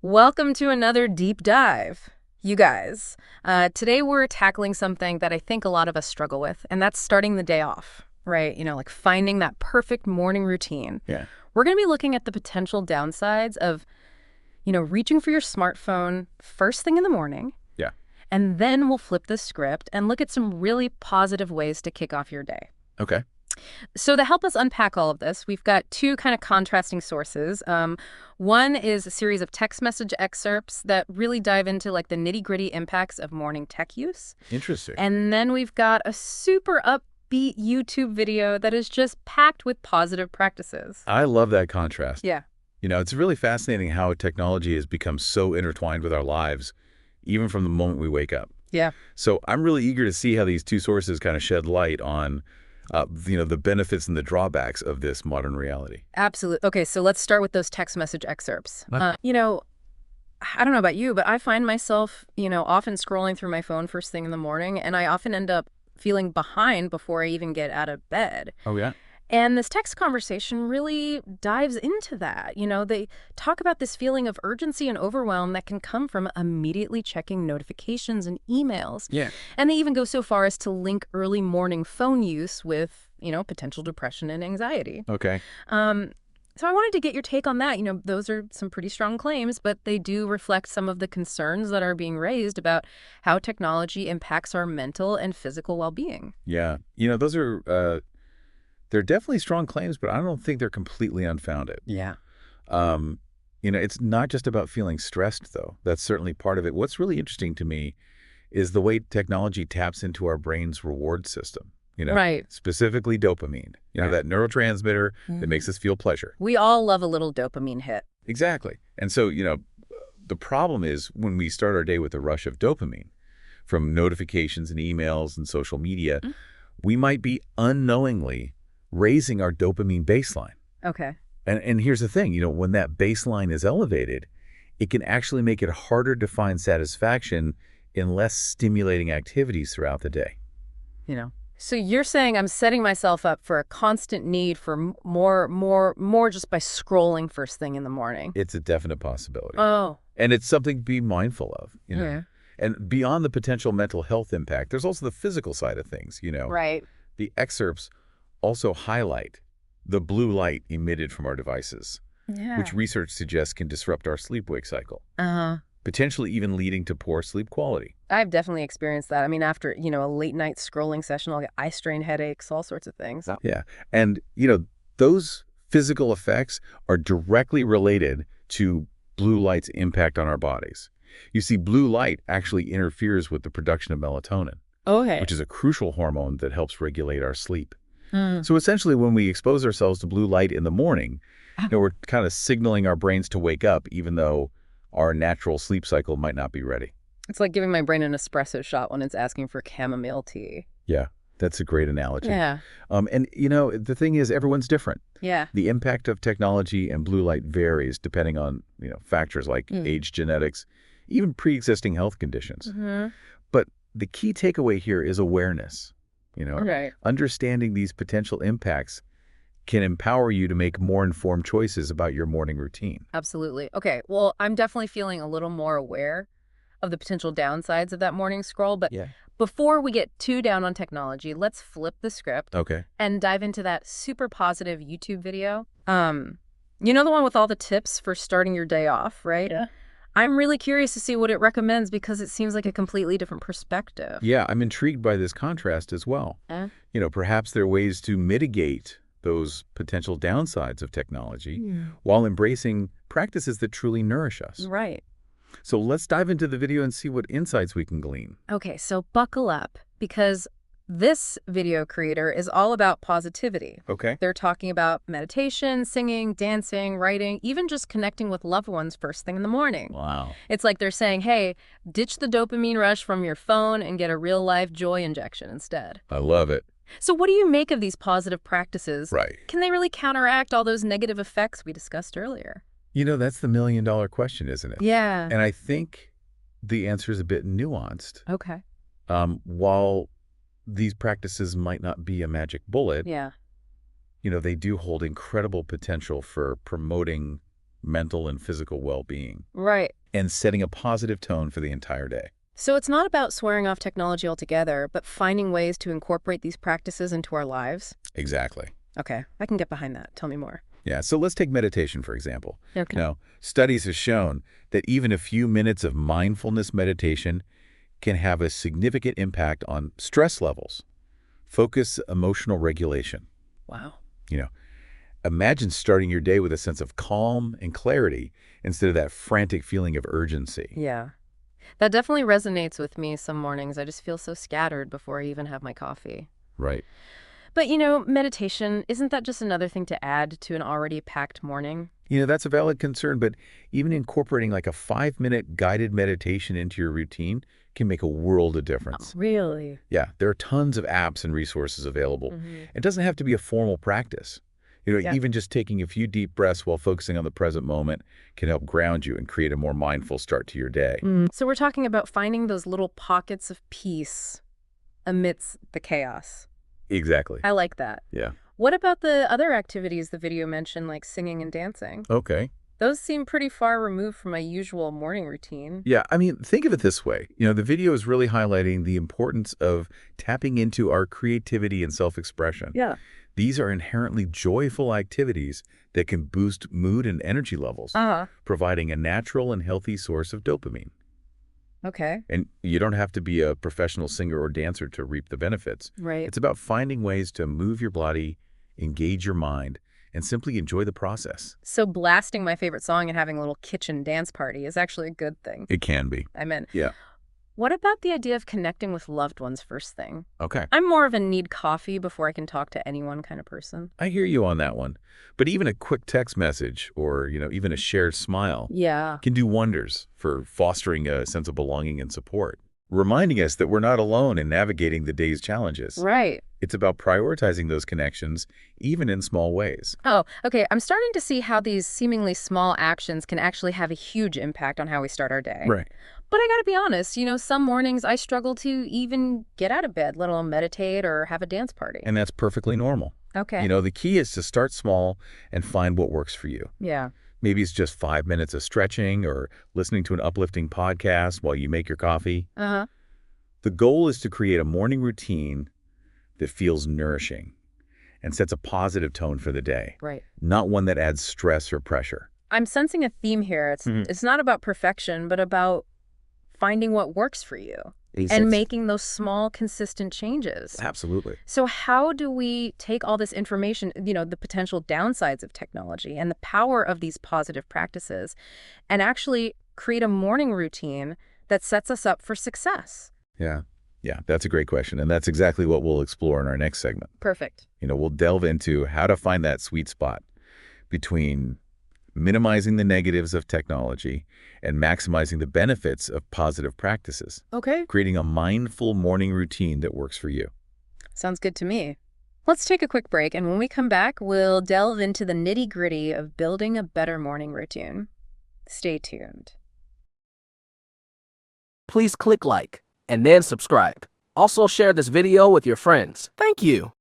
Welcome to another deep dive. You guys, today we're tackling something that I think a lot of us struggle with, and that's starting the day off, right? Like finding that perfect morning routine. Yeah. We're going to be looking at the potential downsides of, reaching for your smartphone first thing in the morning, Yeah. and then we'll flip the script and look at some really positive ways to kick off your day. Okay. So to help us unpack all of this, we've got two kind of contrasting sources. One is a series of text message excerpts that really dive into like the nitty-gritty impacts of morning tech use. Interesting. And then we've got a super upbeat YouTube video that is just packed with positive practices. I love that contrast. Yeah. It's really fascinating how technology has become so intertwined with our lives, even from the moment we wake up. Yeah. So I'm really eager to see how these two sources kind of shed light on, the benefits and the drawbacks of this modern reality. Absolutely. Okay, so let's start with those text message excerpts. I don't know about you, but I find myself, often scrolling through my phone first thing in the morning, and I often end up feeling behind before I even get out of bed. Oh, yeah? And this text conversation really dives into that. They talk about this feeling of urgency and overwhelm that can come from immediately checking notifications and emails. Yeah. And they even go so far as to link early morning phone use with, potential depression and anxiety. Okay. So I wanted to get your take on that. Those are some pretty strong claims, but they do reflect some of the concerns that are being raised about how technology impacts our mental and physical well-being. Yeah. Those are, they're definitely strong claims, but I don't think they're completely unfounded. Yeah. It's not just about feeling stressed, though. That's certainly part of it. What's really interesting to me is the way technology taps into our brain's reward system, Right. specifically dopamine, that neurotransmitter that makes us feel pleasure. We all love a little dopamine hit. Exactly. And so, the problem is when we start our day with a rush of dopamine from notifications and emails and social media, we might be unknowingly raising our dopamine baseline. Okay. And here's the thing, when that baseline is elevated, it can actually make it harder to find satisfaction in less stimulating activities throughout the day. So you're saying I'm setting myself up for a constant need for more just by scrolling first thing in the morning. It's a definite possibility. Oh. And it's something to be mindful of, Yeah. And beyond the potential mental health impact, there's also the physical side of things, Right. The excerpts also highlight the blue light emitted from our devices, Yeah. which research suggests can disrupt our sleep-wake cycle, Uh-huh. potentially even leading to poor sleep quality. I've definitely experienced that. I mean, after, a late night scrolling session, I'll get eye strain headaches, all sorts of things. Yeah. And, those physical effects are directly related to blue light's impact on our bodies. You see, blue light actually interferes with the production of melatonin, Okay. which is a crucial hormone that helps regulate our sleep. So essentially, when we expose ourselves to blue light in the morning, we're kind of signaling our brains to wake up, even though our natural sleep cycle might not be ready. It's like giving my brain an espresso shot when it's asking for chamomile tea. Yeah, that's a great analogy. Yeah. And, the thing is, everyone's different. Yeah. The impact of technology and blue light varies depending on, factors like age, genetics, even pre-existing health conditions. But the key takeaway here is awareness. Right. Understanding these potential impacts can empower you to make more informed choices about your morning routine. Absolutely. Okay. Well, I'm definitely feeling a little more aware of the potential downsides of that morning scroll. But Yeah. before we get too down on technology, let's flip the script Okay. and dive into that super positive YouTube video. The one with all the tips for starting your day off, right? Yeah. I'm really curious to see what it recommends because it seems like a completely different perspective. Yeah, I'm intrigued by this contrast as well. Eh? Perhaps there are ways to mitigate those potential downsides of technology while embracing practices that truly nourish us. Right. So let's dive into the video and see what insights we can glean. Okay, so buckle up because this video creator is all about positivity. Okay. They're talking about meditation, singing, dancing, writing, even just connecting with loved ones first thing in the morning. Wow. It's like they're saying, hey, ditch the dopamine rush from your phone and get a real-life joy injection instead. I love it. So what do you make of these positive practices? Right. Can they really counteract all those negative effects we discussed earlier? That's the million-dollar question, isn't it? Yeah. And I think the answer is a bit nuanced. Okay. While these practices might not be a magic bullet, Yeah. they do hold incredible potential for promoting mental and physical well-being, Right. and setting a positive tone for the entire day. So it's not about swearing off technology altogether, but finding ways to incorporate these practices into our lives? Exactly. Okay, I can get behind that. Tell me more. Yeah, so let's take meditation, for example. Okay. Now, studies have shown that even a few minutes of mindfulness meditation can have a significant impact on stress levels, focus, emotional regulation. Wow. You know, imagine starting your day with a sense of calm and clarity instead of that frantic feeling of urgency. Yeah. That definitely resonates with me some mornings. I just feel so scattered before I even have my coffee. Right. But, meditation, isn't that just another thing to add to an already packed morning? That's a valid concern, but even incorporating like a 5-minute guided meditation into your routine can make a world of difference. Really? Yeah, there are tons of apps and resources available. Mm-hmm. It doesn't have to be a formal practice. Yeah. Even just taking a few deep breaths while focusing on the present moment can help ground you and create a more mindful start to your day. So we're talking about finding those little pockets of peace amidst the chaos. Exactly. I like that. Yeah. What about the other activities the video mentioned, like singing and dancing? Okay. Those seem pretty far removed from my usual morning routine. Yeah, think of it this way. The video is really highlighting the importance of tapping into our creativity and self-expression. Yeah. These are inherently joyful activities that can boost mood and energy levels, providing a natural and healthy source of dopamine. Okay. And you don't have to be a professional singer or dancer to reap the benefits. Right. It's about finding ways to move your body, engage your mind, and simply enjoy the process. So blasting my favorite song and having a little kitchen dance party is actually a good thing. It can be. I meant, Yeah. what about the idea of connecting with loved ones first thing? Okay. I'm more of a need coffee before I can talk to anyone kind of person. I hear you on that one. But even a quick text message or, even a shared smile Yeah. can do wonders for fostering a sense of belonging and support, reminding us that we're not alone in navigating the day's challenges. Right. It's about prioritizing those connections, even in small ways. Oh, okay. I'm starting to see how these seemingly small actions can actually have a huge impact on how we start our day. Right. But I gotta be honest, some mornings I struggle to even get out of bed, let alone meditate or have a dance party. And that's perfectly normal. Okay. The key is to start small and find what works for you. Yeah. Maybe it's just 5 minutes of stretching or listening to an uplifting podcast while you make your coffee. Uh-huh. The goal is to create a morning routine that feels nourishing and sets a positive tone for the day, Right. not one that adds stress or pressure. I'm sensing a theme here. It's not about perfection, but about finding what works for you and making those small, consistent changes. Absolutely. So how do we take all this information, the potential downsides of technology and the power of these positive practices, and actually create a morning routine that sets us up for success? Yeah. Yeah, that's a great question. And that's exactly what we'll explore in our next segment. Perfect. We'll delve into how to find that sweet spot between minimizing the negatives of technology and maximizing the benefits of positive practices, Okay. creating a mindful morning routine that works for you. Sounds good to me. Let's take a quick break, and when we come back, we'll delve into the nitty-gritty of building a better morning routine. Stay tuned. Please click like and then subscribe. Also share this video with your friends. Thank you.